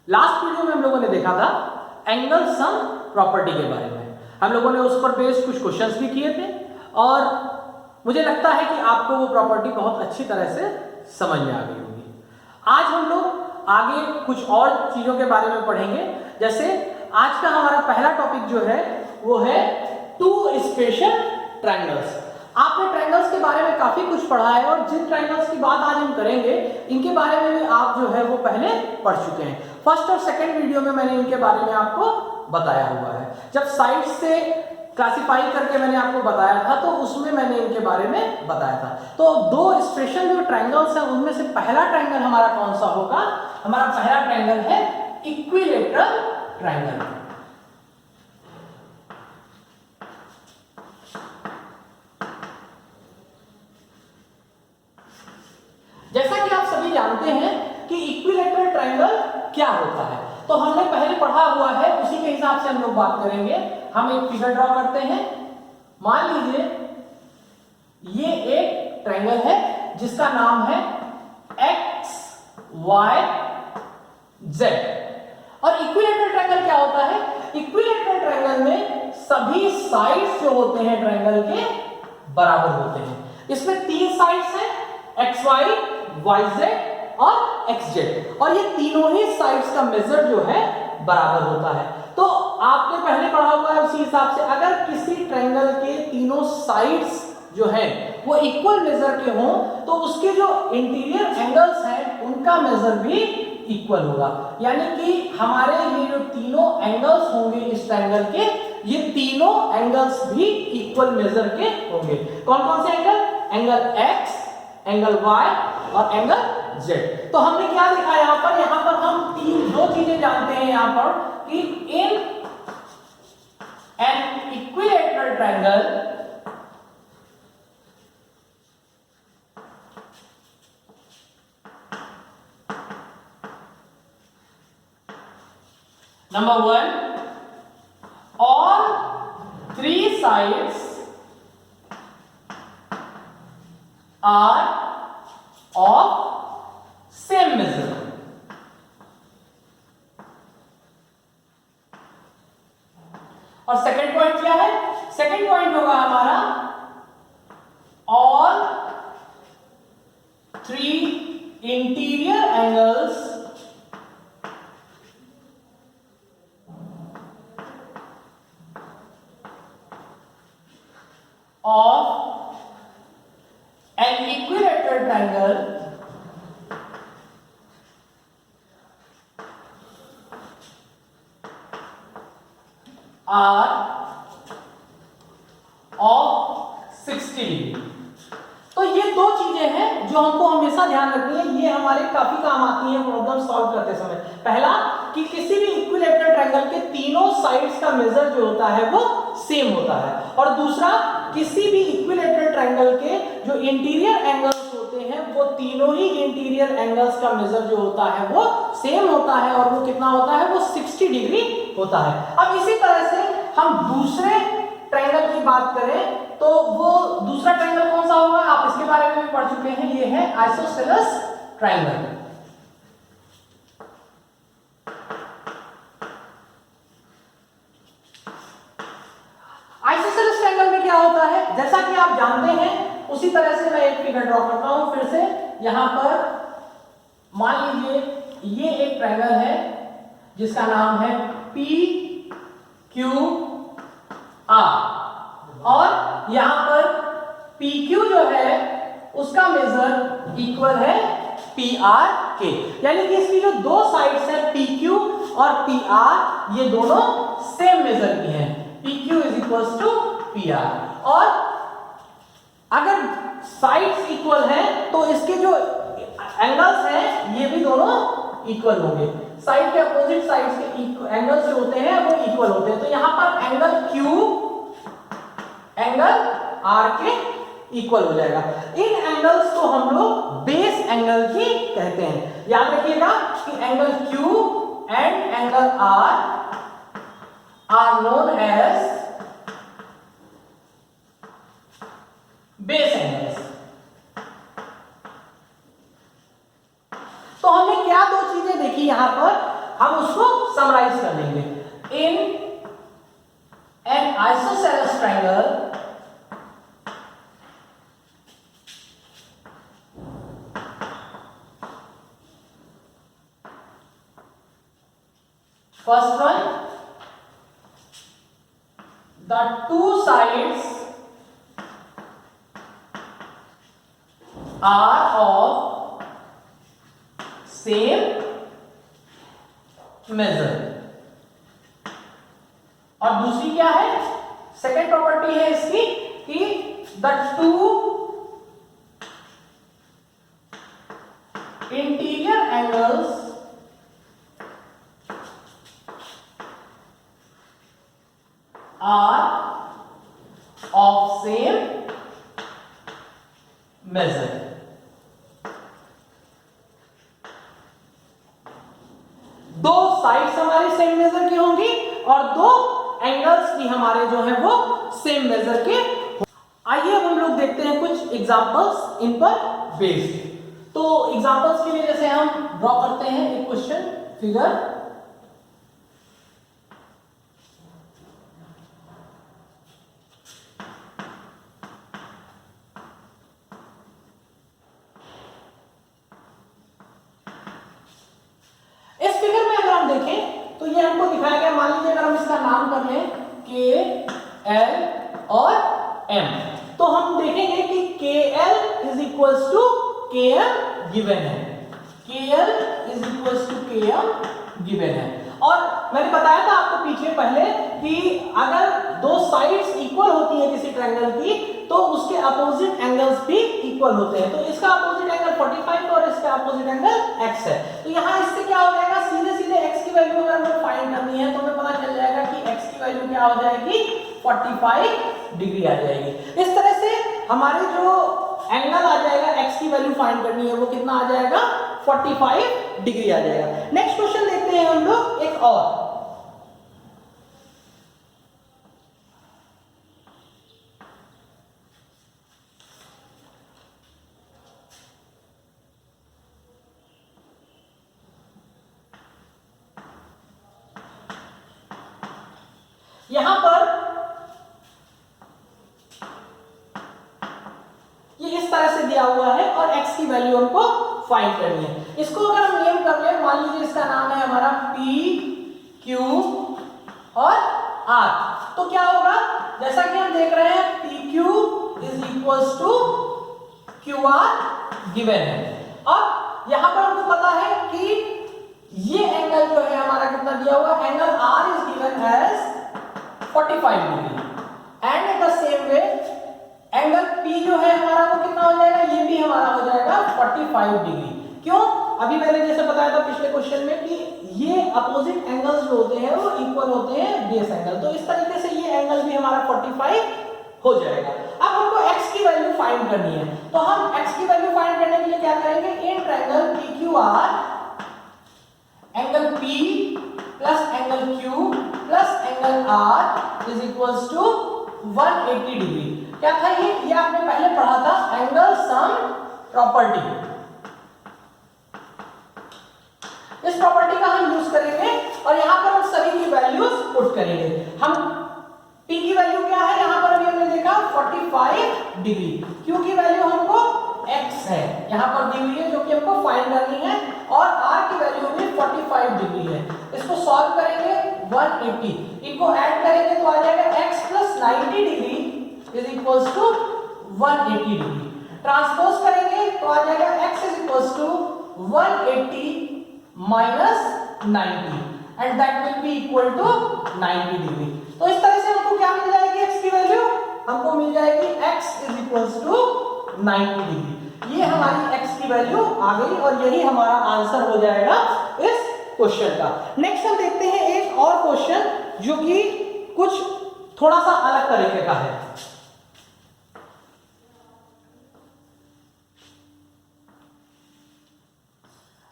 Last video में हम लोगों ने देखा था एंगल सम प्रॉपर्टी के बारे में। हम लोगों ने उस पर बेस्ड कुछ क्वेश्चंस भी किए थे और मुझे लगता है कि आपको वो प्रॉपर्टी बहुत अच्छी तरह से समझ में आ गई होगी। आज हम लोग आगे कुछ और चीजों के बारे में पढ़ेंगे। जैसे आज का हमारा पहला टॉपिक जो है वो है टू स्पेशल ट्रायंगल्स। आपने ट्रायंगल्स के बारे में काफी कुछ पढ़ा है और जिन ट्रायंगल्स की बात आज हम करेंगे इनके बारे में भी आप जो है वो पहले पढ़ चुके हैं। फर्स्ट और सेकंड वीडियो में मैंने इनके बारे में आपको बताया हुआ है। जब साइड से क्लासिफाई करके मैंने आपको बताया था तो उसमें मैंने इनके बारे में बताया था। तो दो स्पेशल जो ट्रायंगल्स हैं उनमें से पहला ट्रायंगल हमारा कौन सा होगा? हमारा पहला ट्रायंगल है इक्विलैटरल ट्रायंगल। जैसा कि आप सभी जानते हैं कि इक्विलैटरल ट्रायंगल क्या होता है, तो हमने पहले पढ़ा हुआ है, उसी के हिसाब से हम लोग बात करेंगे। हम एक फिगर ड्रॉ करते हैं। मान लीजिए ये एक ट्रायंगल है जिसका नाम है एक्स वाई जेड। और इक्विलैटरल ट्रायंगल क्या होता है? इक्विलैटरल ट्रायंगल में सभी साइड्स जो होते हैं ट्रायंगल के बराबर होते हैं। इसमें तीन साइड्स हैं, एक्स वाई, वाई जेड और एक्स जेड, और ये तीनों ही साइड्स का मेजर जो है बराबर होता है। तो आपने पहले पढ़ा हुआ है, उसी हिसाब से अगर किसी ट्रायंगल के तीनों साइड्स जो है वो इक्वल मेजर के हों तो उसके जो इंटीरियर एंगल्स हैं उनका मेजर भी इक्वल होगा। यानी कि हमारे ये जो तीनों एंगल्स होंगे इस ट्रायंगल के, ये तीनों एंगल्स भी इक्वल मेजर के होंगे। कौन कौन से angle? Angle X, angle Y और एंगल जेड। तो हमने क्या देखा यहाँ पर? यहाँ पर हम दो चीजें जानते हैं यहाँ पर कि in an equilateral triangle Number 1, all three sides are of same measure. और सेकंड पॉइंट क्या है? सेकंड पॉइंट होगा हमारा all three interior angles of an equilateral triangle are of 60 degree. तो ये दो चीजें हैं जो हमको हमेशा ध्यान रखनी है, ये हमारे काफी काम आती हैं प्रॉब्लम सॉल्व करते समय। पहला कि किसी भी इक्विलैटरल ट्रायंगल के तीनों साइड्स का मेजर जो होता है वो सेम होता है, और दूसरा किसी भी इक्विलैटरल ट्रायंगल के जो इंटीरियर एंगल्स होते हैं वो तीनों ही इंटीरियर एंगल्स का मेजर जो होता है वो सेम होता है, और वो कितना होता है? वो 60 डिग्री होता है। अब इसी तरह से हम दूसरे ट्रायंगल की बात करें तो वो दूसरा ट्रायंगल कौन सा होगा? आप इसके बारे में भी पढ़ चुके हैं, ये है आइसोसेलेस ट्रायंगल। आइसोसेलेस ट्रायंगल में क्या होता है? जैसा कि आप जानते हैं उसी तरह से मैं एक फिगर ड्रॉ करता हूं फिर से। यहां पर मान लीजिए ये एक ट्रायंगल है जिसका नाम है पी क्यू आर, और यहां पर पी क्यू जो है उसका मेजर इक्वल है पी आर के। यानी कि इसकी जो दो साइड्स है पी क्यू और पी आर, ये दोनों सेम मेजर की हैं। PQ is equals to PR, और अगर साइड्स इक्वल हैं तो इसके जो एंगल्स हैं ये भी दोनों इक्वल होंगे। साइड के अपोजिट साइड्स के एंगल्स जो होते हैं वो इक्वल होते हैं। तो यहां पर एंगल Q एंगल R के इक्वल हो जाएगा। इन एंगल्स को हम लोग बेस एंगल ही कहते हैं। याद रखिएगा कि angle Q and angle R are known as base angles। तो हमने क्या दो चीजें देखी यहां पर हम उसको समराइज कर लेंगे। In an isosceles triangle first one, the two sides are of same measure। और दूसरी क्या है, सेकेंड प्रॉपर्टी है इसकी कि the two interior angles are of same measure। दो साइड्स हमारे सेम मेजर की होंगी और दो एंगल्स भी हमारे जो है वो सेम मेजर के। आइए अब हम लोग देखते हैं कुछ एग्जांपल्स इन पर बेस्ड। तो एग्जांपल्स के लिए जैसे हम ड्रॉ करते हैं एक क्वेश्चन फिगर। इस फिगर में अगर हम देखें तो ये हमको दिखाया गया, मान लीजिए अगर हम इसका नाम कर लें के एल और एम, तो हम देखेंगे कि के एल इज इक्वल्स टू के एम गिवन है, के एल इज इक्वल्स टू के एम गिवन है। और मैंने बताया था आपको पीछे पहले कि अगर दो साइड्स इक्वल होती है किसी ट्रायंगल की तो उसके अपोजिट एंगल्स भी इक्वल होते हैं। तो इसका अपोजिट एंगल 45 और इसका अपोजिट एंगल x है। तो यहाँ इससे क्या हो जाएगा, सीधे सीधे x की वैल्यू अगर हमें फाइंड करनी है तो हमें पता चल जाएगा कि x की वैल्यू क्या हो जाएगी, 45 डिग्री आ जाएगी। इस तरह से हमारे जो एंगल आ जाएगा x की वैल्यू फाइंड करनी है वो कितना आ जाएगा, 45 डिग्री आ जाएगा। नेक्स्ट क्वेश्चन देखते हैं हम लोग एक और। यहां पर ये इस तरह से दिया हुआ है और x की वैल्यू हमको फाइंड करनी है। इसको अगर हम नेम कर ले, मान लीजिए इसका नाम है हमारा p, q और r, तो क्या होगा, जैसा कि हम देख रहे हैं pq is equals to qr given है। और यहां पर हमको पता है कि ये एंगल जो है हमारा कितना दिया हुआ, angle r is given as 45 degree and in the same way angle P जो है हमारा वो कितना हो जाएगा, ये भी हमारा हो जाएगा 45 डिग्री। क्यों, अभी मैंने जैसे बताया था पिछले क्वेश्चन में कि ये अपोजिट एंगल्स जो होते हैं वो इक्वल होते हैं बेस एंगल, तो इस तरीके से ये एंगल भी हमारा 45 हो जाएगा। अब हमको x की वैल्यू फाइंड करनी है, तो हम x की वैल्यू फाइंड करने के लिए क्या करेंगे, in triangle PQR angle P plus angle Q plus angle R is equals to 180 degree. क्या था ये आपने पहले पढ़ा था, एंगल सम प्रॉपर्टी। इस प्रॉपर्टी का हम यूज करेंगे और यहां पर हम सभी की वैल्यूज पुट करेंगे। हम P की वैल्यू क्या है, यहां पर अभी हमने देखा 45 डिग्री, Q की वैल्यू हमको x है यहां पर दी हुई है जो कि हमको फाइंड करनी है, और R की वैल्यू भी 45 डिग्री है। इसको सॉल्व करेंगे 180, इनको ऐड करेंगे तो आ जाएगा x plus 90 degree is equals to 180 degree. Transpose करेंगे तो आ जाएगा x is equals to 180 minus 90 and that will be equal to 90 degree. तो इस तरह से हमको क्या मिल जाएगी, x की वैल्यू हमको मिल जाएगी x is equals to 90 degree. ये हमारी x की वैल्यू आ गई और यही हमारा आंसर हो जाएगा इस क्वेश्चन का। नेक्स्ट हम देखते हैं एक और क्वेश्चन जो कि कुछ थोड़ा सा अलग तरीके का है।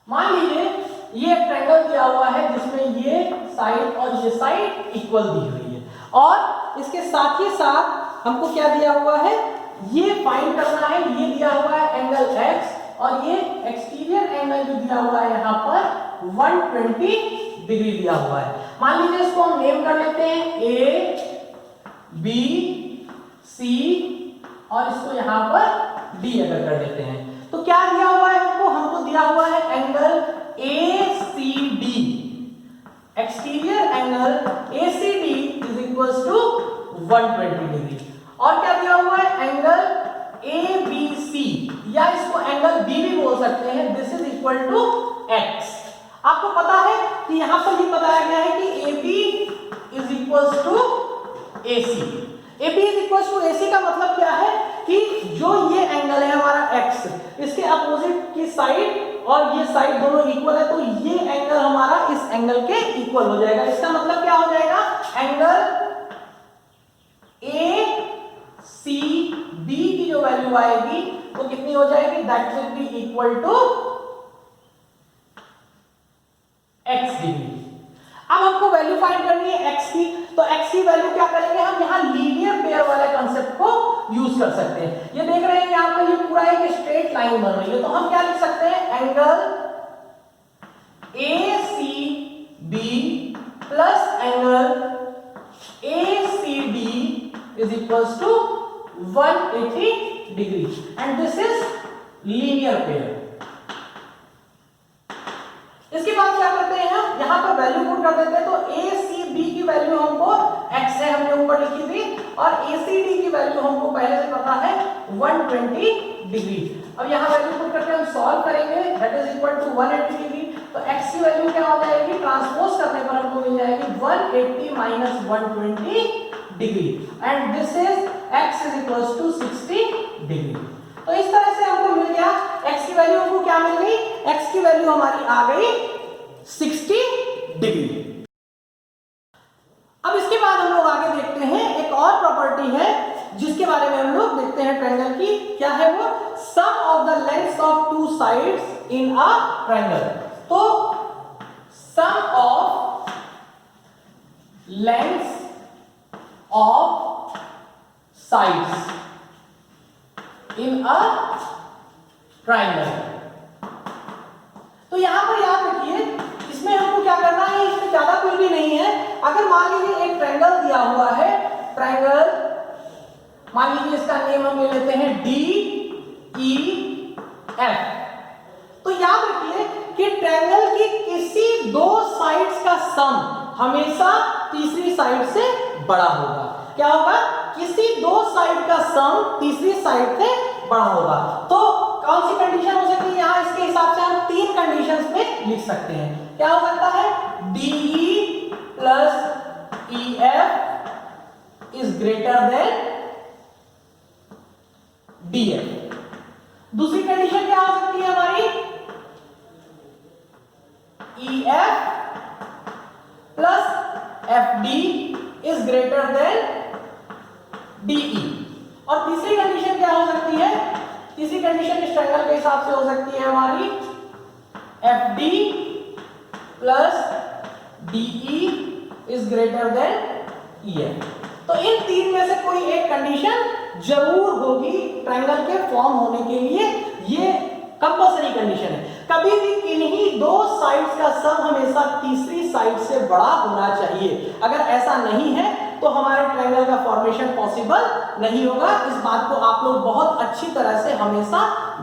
मान लीजिए ये एक ट्रायंगल दिया हुआ है जिसमें ये साइड और ये साइड इक्वल दी हुई है, और इसके साथ ही साथ हमको क्या दिया हुआ है, ये फाइंड करना है, ये दिया हुआ है एंगल x और ये एक्सटीरियर एंगल जो दिया हुआ है यहाँ पर 120 डिग्री दिया हुआ है। मान लीजिए इसको हम नेम कर लेते हैं ए बी सी और इसको यहां पर डी अगर कर देते हैं तो क्या दिया हुआ है हमको दिया हुआ है angle ACD, exterior angle ACD is equals to 120 degree. और क्या दिया हुआ है एंगल ABC या इसको एंगल B भी बोल सकते हैं, this is equal to X। आपको पता है कि यहां पर ये बताया गया है कि AB is equals to AC। AB is equals to AC का मतलब क्या है कि जो ये एंगल है हमारा X, इसके अपोजिट की साइड और ये साइड दोनों इक्वल है तो ये एंगल हमारा इस एंगल के इक्वल हो जाएगा। इसका मतलब क्या हो जाएगा, एंगल ACB की जो वैल्यू आएगी वो कितनी हो जाएगी, that will be equal to X degree. अब हमको वैल्यू फाइंड करनी है x की, तो x की वैल्यू क्या करेंगे हम, यहां लीनियर पेयर वाले कांसेप्ट को यूज कर सकते हैं। ये देख रहे हैं यहां पर ये पूरा एक स्ट्रेट लाइन बन रही है तो हम क्या लिख सकते हैं, angle ACB plus angle ACD is equals to 180 degree and this is linear pair. इसके बाद क्या करते हैं हम, यहां पर वैल्यू पुट कर देते हैं तो ACB की वैल्यू हमको x है, हमने ऊपर लिखी थी, और ACD की वैल्यू हमको पहले से पता है 120 डिग्री। अब यहां वैल्यू पुट करके हम सॉल्व करेंगे, that is equal to 180 degree. तो x की वैल्यू क्या हो जाएगी, ट्रांसपोज करने पर हमको मिल जाएगी 180 minus 120 degree and this is x is equals to 60 degree. तो इस तरह से हमको मिल गया x की वैल्यू हमको क्या मिल गई, x की वैल्यू हमारी आ गई 60 डिग्री। अब इसके बाद हम लोग आगे देखते हैं एक और प्रॉपर्टी है जिसके बारे में हम लोग देखते हैं ट्रायंगल की, क्या है वो, sum of the lengths of two sides in a triangle. तो sum of lengths of sides in a triangle. तो यहां पर याद रखिए इसमें हमको क्या करना है, इसमें ज्यादा कुछ भी नहीं है। अगर मान लीजिए एक ट्रायंगल दिया हुआ है, ट्रायंगल मान लीजिए इसका नेम हम ले लेते हैं DEF। तो याद रखिए कि ट्रायंगल की किसी दो साइड्स का सम हमेशा तीसरी साइड से बड़ा होगा। क्या होगा, किसी दो साइड का सम तीसरी साइड से बड़ा होगा। तो कौन सी कंडीशन हो सकती है, यहां इसके हिसाब से हम तीन कंडीशंस में लिख सकते हैं। क्या हो सकता है, DE plus EF is greater than DF। दूसरी कंडीशन क्या हो सकती है हमारी, EF plus FD is greater than DE। और तीसरी कंडीशन क्या हो सकती है, तीसरी कंडीशन इस ट्रायंगल के हिसाब से हो सकती है हमारी FD plus DE is greater than EF। तो इन तीन में से कोई एक कंडीशन जरूर होगी ट्रायंगल के फॉर्म होने के लिए, ये कंपल्सरी कंडीशन है। कभी भी किन्हीं दो साइड्स का सम हमेशा तीसरी साइड से बड़ा होना चाहिए। अगर ऐसा नहीं है तो हमारे ट्रायंगल का फॉर्मेशन पॉसिबल नहीं होगा। इस बात को आप लोग बहुत अच्छी तरह से हमेशा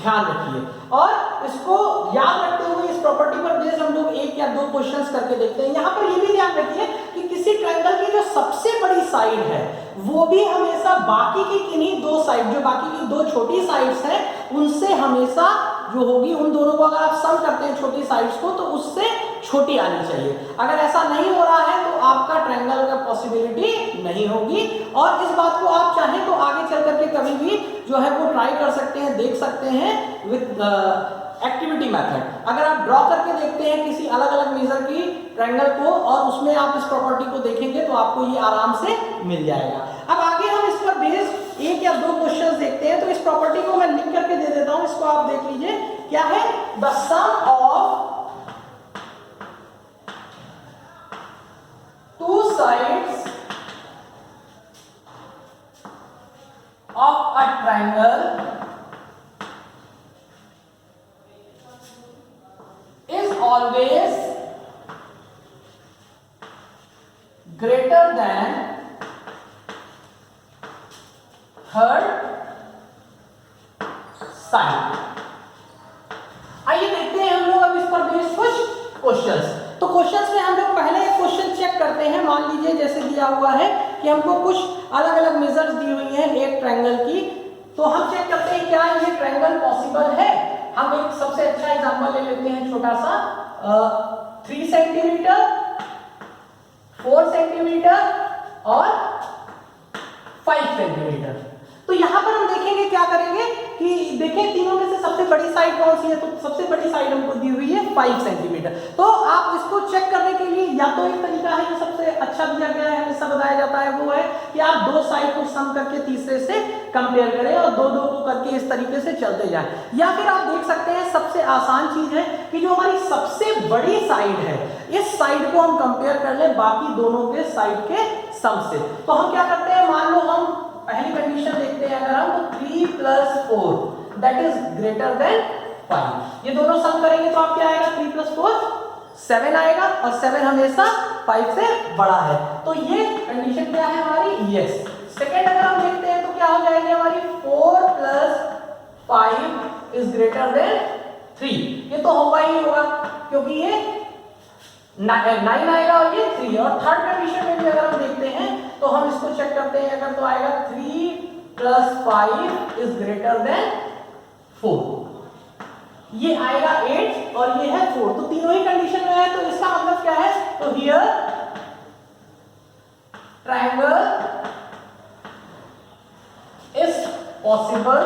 ध्यान रखिए और इसको याद रखते हुए इस प्रॉपर्टी पर बेस्ड हम लोग एक या दो क्वेश्चंस करके देखते हैं। यहाँ पर ये भी ध्यान रखिए कि किसी ट्रायंगल की जो सबसे बड़ी साइड है वो भी हमेशा बाकी की किन्हीं दो साइड, जो बाकी की दो छोटी साइड्स हैं उनसे हमेशा जो होगी, उन दोनों को अगर आप सम करते हैं छोटी साइड्स को तो उससे छोटी आनी चाहिए। अगर ऐसा नहीं हो रहा है तो आपका ट्रायंगल का पॉसिबिलिटी नहीं होगी। और इस बात को आप चाहें तो आगे चल करके कभी भी जो है वो ट्राई कर सकते हैं, देख सकते हैं विद एक्टिविटी मेथड। अगर आप ड्रॉ करके देखते हैं किसी अलग अलग मेजर की ट्रायंगल को और उसमें आप इस प्रॉपर्टी को देखेंगे तो आपको ये आराम से मिल जाएगा। अब आगे हम इस पर बेस्ड एक या दो क्वेश्चंस देखते हैं। तो इस प्रॉपर्टी को मैं लिख करके दे देता हूं, इसको आप देख लीजिए। क्या है, the sum of two sides of a triangle is always side. आइए देखते हैं हम लोग अब इस पर बेस्ड कुछ क्वेश्चंस। तो क्वेश्चंस में हम लोग पहले एक क्वेश्चन चेक करते हैं। मान लीजिए जैसे दिया हुआ है कि हमको कुछ अलग अलग मेजर्स दी हुई हैं एक ट्रायंगल की, तो हम चेक करते हैं क्या ये ट्रायंगल पॉसिबल है। हम एक सबसे अच्छा एग्जांपल ले लेते हैं छोटा सा 3 सेंटीमीटर, 4 सेंटीमीटर और 5 सेंटीमीटर। तो यहां पर हम देखेंगे क्या करेंगे कि देखें तीनों में से सबसे बड़ी साइड कौन सी है, तो सबसे बड़ी साइड हमको दी हुई है 5 सेंटीमीटर। तो आप इसको चेक करने के लिए या तो एक तरीका है जो सबसे अच्छा दिया गया है, हमेशा बताया जाता है, वो है कि आप दो साइड को सम करके तीसरे से कंपेयर करें और दो दो को करके इस तरीके से चलते जाएं। या फिर आप देख सकते हैं सबसे आसान चीज है कि जो हमारी सबसे बड़ी साइड है इस साइड को हम कंपेयर कर लें बाकी दोनों के साइड के सम से। तो हम क्या करते हैं, मान लो हम पहली कंडीशन देखते हैं अगर हम, तो 3 + 4 दैट इज ग्रेटर देन 5। ये दोनों सम करेंगे तो आप क्या आएगा, 3 + 4 7 आएगा और 7 हमेशा 5 से बड़ा है। तो ये कंडीशन क्या है हमारी, यस। सेकंड अगर हम देखते हैं तो क्या हो जाएगी हमारी, 4 + 5 इज ग्रेटर देन 3। ये तो होगा ही होगा क्योंकि ये 9 आएगा और ये 3। और थर्ड कंडीशन में भी अगर हम देखते हैं तो हम इसको चेक करते हैं अगर, तो आएगा 3 + 5 इज ग्रेटर देन 4। ये आएगा 8 और ये है 4। तो तीनों ही कंडीशन में है, तो इसका मतलब क्या है, तो here triangle is possible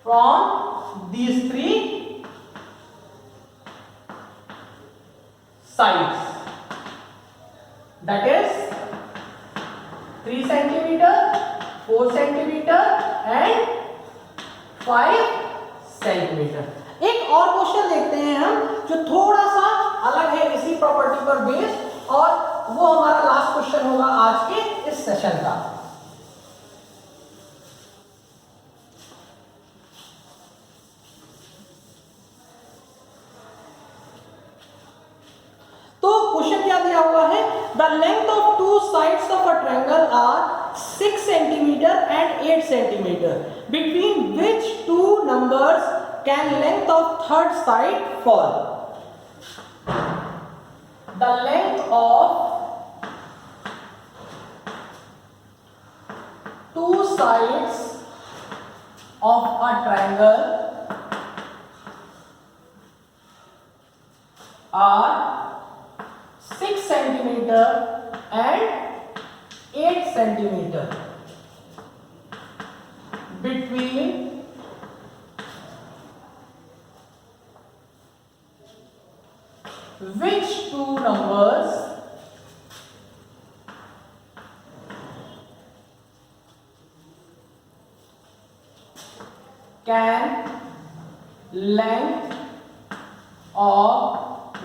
from these 3 sides, that is 3 centimeter, 4 centimeter and 5 centimeter। एक और क्वेश्चन देखते हैं हम जो थोड़ा सा अलग है इसी प्रॉपर्टी पर बेस्ड, और वो हमारा लास्ट क्वेश्चन होगा आज के इस सेशन का। The length of two sides of a triangle are 6 centimeter and 8 centimeter. Between which two numbers can length of third side fall? The length of two sides of a triangle are 6 centimeter and 8 centimeter. Between which two numbers can length of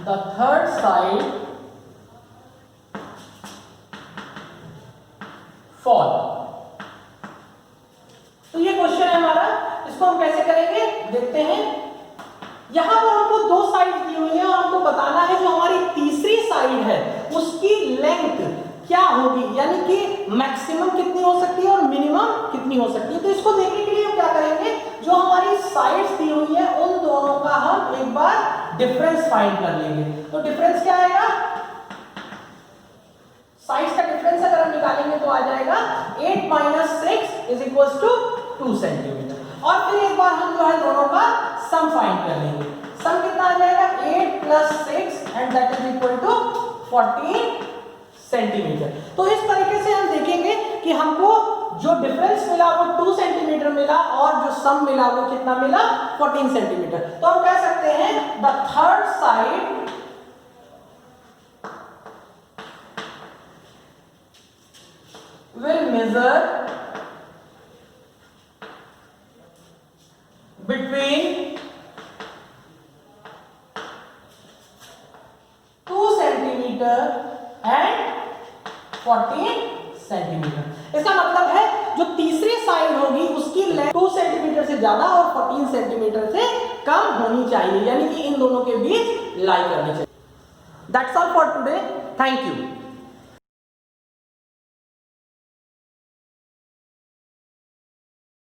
the third side fall. तो ये question है हमारा, इसको हम कैसे करेंगे देखते हैं। यहां पर हमको दो साइड दी हुई है और हमको बताना है जो हमारी तीसरी साइड है उसकी लेंथ क्या होगी, यानी कि मैक्सिमम कितनी हो सकती है और मिनिमम कितनी हो सकती है। तो इसको देखने के लिए हम क्या करेंगे, जो हमारी साइड्स दी हुई है उन दोनों का हम एक बार डिफरेंस फाइंड कर लेंगे। तो डिफरेंस क्या आएगा, साइड्स का डिफरेंस अगर हम निकालेंगे तो आ जाएगा 8 - 6 इज इक्वल टू 2 सेंटीमीटर। और फिर एक बार हम जो है दोनों का सम फाइंड कर लेंगे। सम कितना आ जाएगा, 8 + 6 and that is equal to 14 centimetre. तो इस तरीके से हम देखेंगे कि हमको जो डिफरेंस मिला वो 2 सेंटीमीटर मिला और जो सम मिला वो कितना मिला, 14 सेंटीमीटर। तो हम कह सकते हैं the third side will measure between 2 centimeter and 14 centimetre. इसका मतलब है जो तीसरी साइड होगी उसकी लेंथ 2 सेंटीमीटर से ज्यादा और 14 सेंटीमीटर से कम होनी चाहिए, यानी कि इन दोनों के बीच लाई करनी चाहिए। That's all for today. Thank you.